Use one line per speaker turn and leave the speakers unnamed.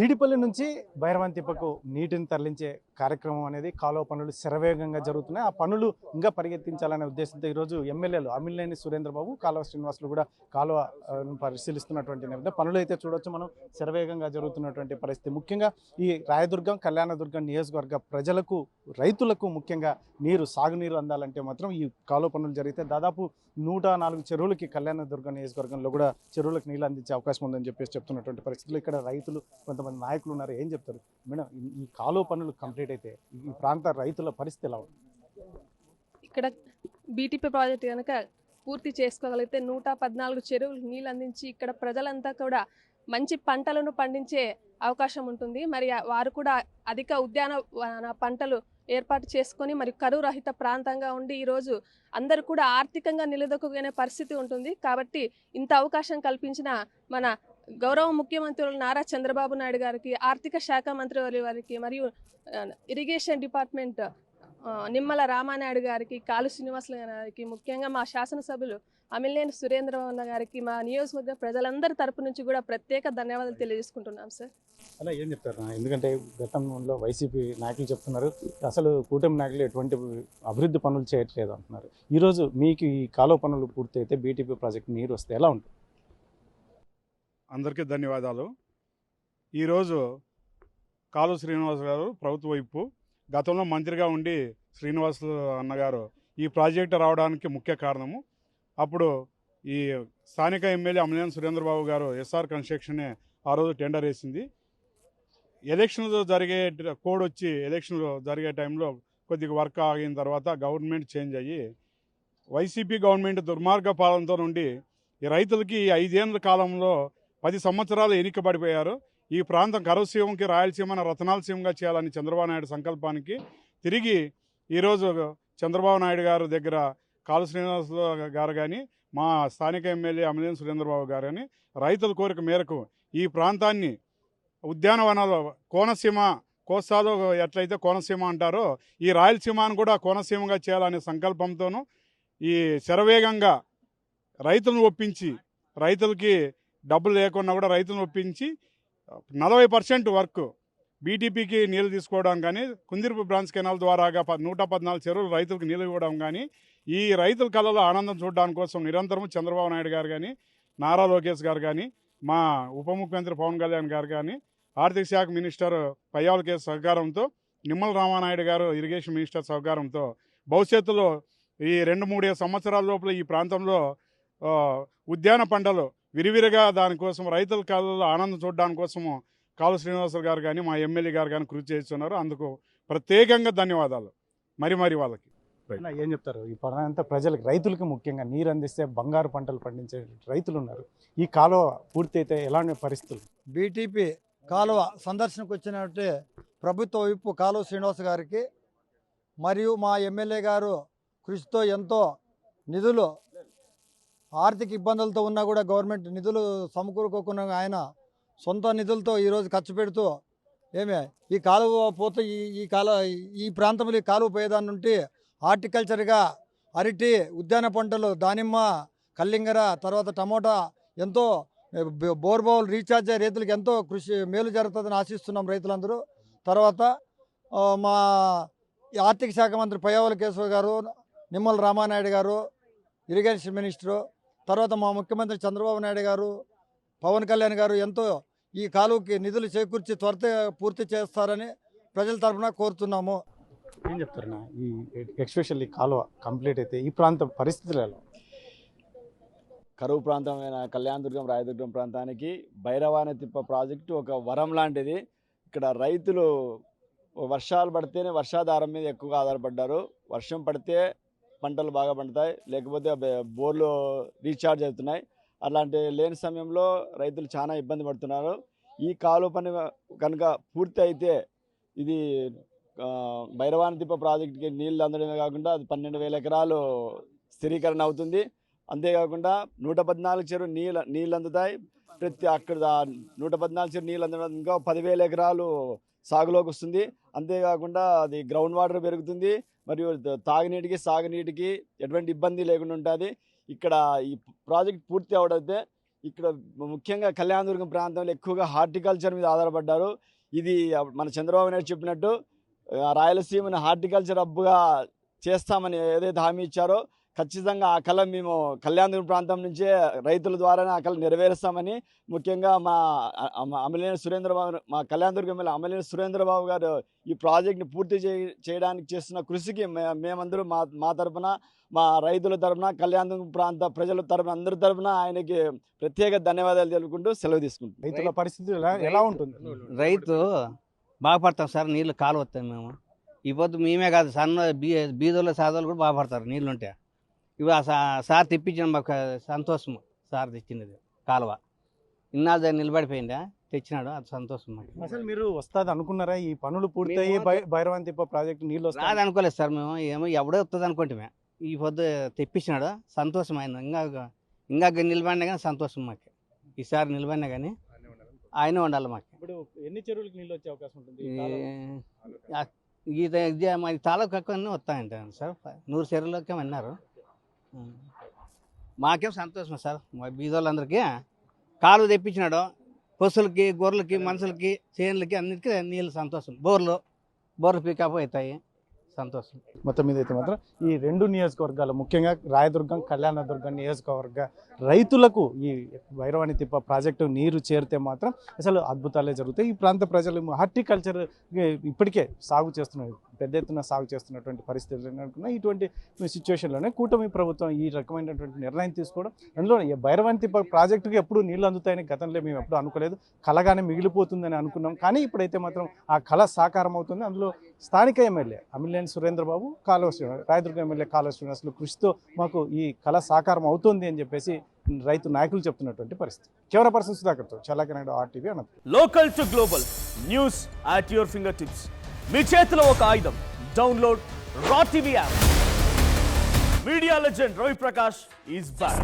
జీడిపల్లి నుంచి భైరవంతిప్పకు నీటిని తరలించే కార్యక్రమం అనేది కాలువ పనులు శరవేగంగా జరుగుతున్నాయి. ఆ పనులు ఇంకా పరిగెత్తించాలనే ఉద్దేశంతో ఈరోజు ఎమ్మెల్యేలు అమిలినేని సురేంద్రబాబు, కాలువ శ్రీనివాసులు కూడా కాలువను పరిశీలిస్తున్నటువంటి నేపథ్యంలో పనులు అయితే చూడొచ్చు మనం శరవేగంగా జరుగుతున్నటువంటి పరిస్థితి. ముఖ్యంగా ఈ రాయదుర్గం, కళ్యాణదుర్గం నియోజకవర్గ ప్రజలకు, రైతులకు ముఖ్యంగా సాగునీరు అందాలంటే మాత్రం ఈ కాలువ పనులు జరిగితే దాదాపు 104 చెరువులకి కళ్యాణదుర్గం నియోజకవర్గంలో కూడా చెరువులకు నీళ్ళు అందించే అవకాశం ఉందని చెప్తున్నటువంటి పరిస్థితులు ఇక్కడ రైతులు, కొంతమంది నాయకులు ఉన్నారు. ఏం చెప్తారు మేడం? ఈ కాలువ పనులు కంప్లీట్ అయితే ఈ ప్రాంత రైతుల పరిస్థితి ఎలా ఉంది?
ఇక్కడ బీటీపీ ప్రాజెక్ట్ కనుక పూర్తి చేసుకోగలిగితే 114 చెరువులు నీళ్ళు అందించి ఇక్కడ ప్రజలంతా కూడా మంచి పంటలను పండించే అవకాశం ఉంటుంది. మరి వారు కూడా అధిక ఉద్యాన పంటలు ఏర్పాటు చేసుకొని మరి కరువు రహిత ప్రాంతంగా ఉండి ఈరోజు అందరూ కూడా ఆర్థికంగా నిలదొక్కునే పరిస్థితి ఉంటుంది. కాబట్టి ఇంత అవకాశం కల్పించిన మన గౌరవ ముఖ్యమంత్రులు నారా చంద్రబాబు నాయుడు గారికి, ఆర్థిక శాఖ మంత్రి వారికి మరియు ఇరిగేషన్ డిపార్ట్మెంట్ నిమ్మల రామానాయుడు గారికి, కాలు శ్రీనివాసులు గారికి, ముఖ్యంగా మా శాసనసభ్యులు అమిలినేని సురేంద్రబాబు గారికి, మా నియోజకవర్గ ప్రజలందరి తరపు నుంచి కూడా ప్రత్యేక ధన్యవాదాలు తెలియజేసుకుంటున్నాం సార్.
అలా ఏం చెప్తారు? ఎందుకంటే గతంలో వైసీపీ నాయకులు చెప్తున్నారు అసలు కూటమి నాయకులు ఎటువంటి అభివృద్ధి పనులు చేయట్లేదు అంటున్నారు. ఈరోజు మీకు ఈ కాలువ పనులు పూర్తయితే బీటీపీ ప్రాజెక్ట్ నీరు వస్తే ఎలా ఉంటుంది?
అందరికీ ధన్యవాదాలు. ఈరోజు కాలు శ్రీనివాస్ గారు ప్రభుత్వ వైపు గతంలో మంత్రిగా ఉండి శ్రీనివాస్ అన్నగారు ఈ ప్రాజెక్టు రావడానికి ముఖ్య కారణము. అప్పుడు ఈ స్థానిక ఎమ్మెల్యే అమిలినేని సురేంద్రబాబు గారు ఎస్ఆర్ కన్స్ట్రక్షనే ఆ రోజు టెండర్ వేసింది. ఎలక్షన్లు జరిగే కోడ్ వచ్చి ఎలక్షన్లు జరిగే టైంలో కొద్దిగా వర్క్ ఆగిన తర్వాత గవర్నమెంట్ చేంజ్ అయ్యి వైసీపీ గవర్నమెంట్ దుర్మార్గ పాలనతో నుండి ఈ రైతులకి 5 ఏళ్ళ కాలంలో 10 సంవత్సరాలు ఎన్నికబడిపోయారు. ఈ ప్రాంతం కరువుసీమకి రాయలసీమను రతనాలసీమగా చేయాలని చంద్రబాబు నాయుడు సంకల్పానికి తిరిగి ఈరోజు చంద్రబాబు నాయుడు గారు దగ్గర కాలు శ్రీనివాస్ గారు కానీ, మా స్థానిక ఎమ్మెల్యే అమిలినేని సురేంద్రబాబు గారు కానీ రైతుల కోరిక మేరకు ఈ ప్రాంతాన్ని ఉద్యానవనాలు కోనసీమ, కోస్తాలో ఎట్లయితే కోనసీమ అంటారో ఈ రాయలసీమను కూడా కోనసీమగా చేయాలనే సంకల్పంతోనూ ఈ శరవేగంగా రైతులను ఒప్పించి, రైతులకి డబ్బులు లేకున్నా కూడా రైతులను ఒప్పించి 40% వర్క్ బీటీపీకి నీళ్ళు తీసుకోవడం కానీ, కుందిరుపు బ్రాంచ్ కెనాల్ ద్వారాగా 114 చెరువులు రైతులకు నీళ్ళు ఇవ్వడం కానీ, ఈ రైతుల కళలో ఆనందం చూడడానికి కోసం నిరంతరం చంద్రబాబు నాయుడు గారు కానీ, నారా లోకేష్ గారు కానీ, మా ఉప ముఖ్యమంత్రి పవన్ కళ్యాణ్ గారు కానీ, ఆర్థిక శాఖ మినిస్టర్ పయ్యావుల కేసు సహకారంతో, నిమ్మల రామానాయుడు గారు ఇరిగేషన్ మినిస్టర్ సహకారంతో భవిష్యత్తులో ఈ 2-3 సంవత్సరాల లోపల ఈ ప్రాంతంలో ఉద్యాన పంటలు విరివిరిగా దానికోసం రైతుల కళలో ఆనందం చూడడానికి కోసము కాలు శ్రీనివాసరావు గారు కానీ, మా ఎమ్మెల్యే గారు కానీ కృషి చేస్తున్నారు. అందుకు ప్రత్యేకంగా ధన్యవాదాలు మరి వాళ్ళకి.
ఏం చెప్తారు? ఈ పనంతా ప్రజలకు, రైతులకు ముఖ్యంగా నీరు అందిస్తే బంగారు పంటలు పండించే రైతులు ఉన్నారు. ఈ కాలువ పూర్తయితే ఎలాంటి పరిస్థితులు?
బీటీపీ కాలువ సందర్శనకు వచ్చినట్టే ప్రభుత్వ వైపు కాలువ శ్రీనివాస్ గారికి మరియు మా ఎమ్మెల్యే గారు కృషితో ఎంతో నిధులు, ఆర్థిక ఇబ్బందులతో ఉన్నా కూడా గవర్నమెంట్ నిధులు సమకూరుకోకుండా ఆయన సొంత నిధులతో ఈరోజు ఖర్చు పెడుతూ ఈ కాలువ పోతే ఈ ప్రాంతంలో ఈ కాలువ పోయేదాని నుండి హార్టికల్చర్గా అరటి, ఉద్యాన పంటలు, దానిమ్మ, కల్లింగర, తర్వాత టమోటా ఎంతో బోర్బౌల్ రీఛార్జ్ అయ్యే రైతులకు ఎంతో కృషి మేలు జరుగుతుందని ఆశిస్తున్నాం రైతులందరూ. తర్వాత మా ఆర్థిక శాఖ మంత్రి పయ్యావుల కేశవ గారు, నిమ్మల రామానాయుడు గారు ఇరిగేషన్ మినిస్టరు, తర్వాత మా ముఖ్యమంత్రి చంద్రబాబు నాయుడు గారు, పవన్ కళ్యాణ్ గారు ఎంతో ఈ కాలువకి నిధులు చేకూర్చి త్వరగా పూర్తి చేస్తారని ప్రజల తరఫున కోరుతున్నాము.
ఏం చెప్తారు? ఈ ఎస్పెషల్లీ కాలువ కంప్లీట్ అయితే ఈ ప్రాంతం పరిస్థితులు ఎలా?
కరువు ప్రాంతమైన కళ్యాణదుర్గం, రాయదుర్గం ప్రాంతానికి భైరవానతిప్ప ప్రాజెక్టు ఒక వరం లాంటిది. ఇక్కడ రైతులు వర్షాలు పడితేనే వర్షాధారం మీద ఎక్కువగా ఆధారపడ్డారు. వర్షం పడితే పంటలు బాగా పండుతాయి, లేకపోతే బోర్లు రీఛార్జ్ అవుతున్నాయి. అలాంటి లేని సమయంలో రైతులు చాలా ఇబ్బంది పడుతున్నారు. ఈ కాలువ పని కనుక పూర్తి అయితే ఇది భైరవానతిప్ప ప్రాజెక్టుకి నీళ్ళు అందడమే కాకుండా అది 12,000 ఎకరాలు స్థిరీకరణ అవుతుంది. అంతేకాకుండా 114 చెరువు నీళ్ళు అందుతాయి. అక్కడ 114 చెరువు నీళ్ళు అందడం ఇంకా 10,000 ఎకరాలు సాగులోకి వస్తుంది. అంతేకాకుండా అది గ్రౌండ్ వాటర్ పెరుగుతుంది, మరియు తాగునీటికి, సాగునీటికి ఎటువంటి ఇబ్బంది లేకుండా ఉంటుంది. ఇక్కడ ఈ ప్రాజెక్ట్ పూర్తి అవడైతే ఇక్కడ ముఖ్యంగా కళ్యాణదుర్గం ప్రాంతంలో ఎక్కువగా హార్టికల్చర్ మీద ఆధారపడ్డారు. ఇది మన చంద్రబాబు నాయుడు చెప్పినట్టు రాయలసీమని హార్టికల్చర్ హబ్గా చేస్తామని ఏదైతే హామీ ఇచ్చారో ఖచ్చితంగా ఆ కళ మేము కళ్యాణదుర్గం ప్రాంతం నుంచే రైతుల ద్వారానే ఆ కళ నెరవేరుస్తామని ముఖ్యంగా మా అమలేని సురేంద్రబాబు, మా కళ్యాణదుర్గం అమలేని సురేంద్రబాబు గారు ఈ ప్రాజెక్ట్ని పూర్తి చేయడానికి చేస్తున్న కృషికి మేమందరూ మా తరఫున, మా రైతుల తరఫున, కళ్యాణదుర్గం ప్రాంత ప్రజల తరఫున, అందరి తరఫున ఆయనకి ప్రత్యేక ధన్యవాదాలు తెలుపుకుంటూ సెలవు తీసుకుంటాం.
రైతుల పరిస్థితి ఎలా ఉంటుంది?
రైతు బాగుపడతాం సార్, నీళ్ళు కాలువ వస్తాయి. మేము ఈ పొద్దు మేమే కాదు, సన్న బీదోళ్ళు సాదోళ్ళు కూడా బాగుపడతారు నీళ్ళు ఉంటే. ఇవి సార్ తెప్పించిన మాకు సంతోషం. సార్ తెచ్చినది కాలువ ఇన్నాళ్ళు దాన్ని నిలబడిపోయిందా, తెచ్చినాడు, అది సంతోషం మాకు.
అసలు మీరు వస్తుంది అనుకున్నారా? ఈ పనులు పూర్తయ్యి భైరవానితిప్ప ప్రాజెక్టు నీళ్ళు వస్తాయి
రాదు అనుకోలేదు సార్ మేము. ఏమో ఎవడే వస్తుంది అనుకుంటే ఈ పొద్దు తెప్పించినాడు, సంతోషం అయింది. ఇంకా నిలబడినా కానీ సంతోషం మాకు. ఈసారి నిలబడినా కానీ ఆయన ఉండాలి మాకు.
ఇప్పుడు ఎన్ని చెరువులకు నీళ్ళు వచ్చే అవకాశం ఉంటుంది?
ఇది మరి తాలూకు ఎక్కువ వస్తాయంట సార్, 100 చెరువులకే అన్నారు. మాకేం సంతోషం సార్, మా బీదోళ్ళందరికీ కాలువ తెప్పించినాడు. పశువులకి, గొర్రెలకి, మనుషులకి, చేనులకి అన్నిటికీ నీళ్ళు సంతోషం. బోర్లు పికప్ అవుతాయి, సంతోషం.
మొత్తం మీద అయితే మాత్రం ఈ 2 నియోజకవర్గాలు, ముఖ్యంగా రాయదుర్గం, కళ్యాణదుర్గం నియోజకవర్గ రైతులకు ఈ భైరవానితిప్ప ప్రాజెక్టు నీరు చేరితే మాత్రం అసలు అద్భుతాలే జరుగుతాయి. ఈ ప్రాంత ప్రజలు హార్టికల్చర్ ఇప్పటికే సాగు చేస్తున్నారు, పెద్ద ఎత్తున సాగు చేస్తున్నటువంటి పరిస్థితులు అనుకున్నా. ఇటువంటి సిచ్యువేషన్లోనే కూటమి ప్రభుత్వం ఈ రకమైనటువంటి నిర్ణయం తీసుకోవడం, అందులో భైరవానితిప్ప ప్రాజెక్టుకి ఎప్పుడు నీళ్ళు అందుతాయని గతంలో మేము ఎప్పుడు అనుకోలేదు, కలగానే మిగిలిపోతుందని అనుకున్నాం. కానీ ఇప్పుడైతే మాత్రం ఆ కళ సాకారం అవుతుంది. అందులో స్థానిక ఎమ్మెల్యే అమిలేని సురేంద్రబాబు, రాయదుర్గం ఎమ్మెల్యే కాలువ శ్రీనివాసులు కృషితో మాకు ఈ కళ సాకారం అవుతుంది అని చెప్పేసి రైతు నాయకులు చెప్తున్నటువంటి పరిస్థితి. కెమెరా పర్సన్ సుధాకర్తో Challakanaidu, RTV Anantapur.
Local to global news at your finger tips. మీ చేతిలో ఒక ఆయుధం. Download raw TV app. Media legend Ravi Prakash is back.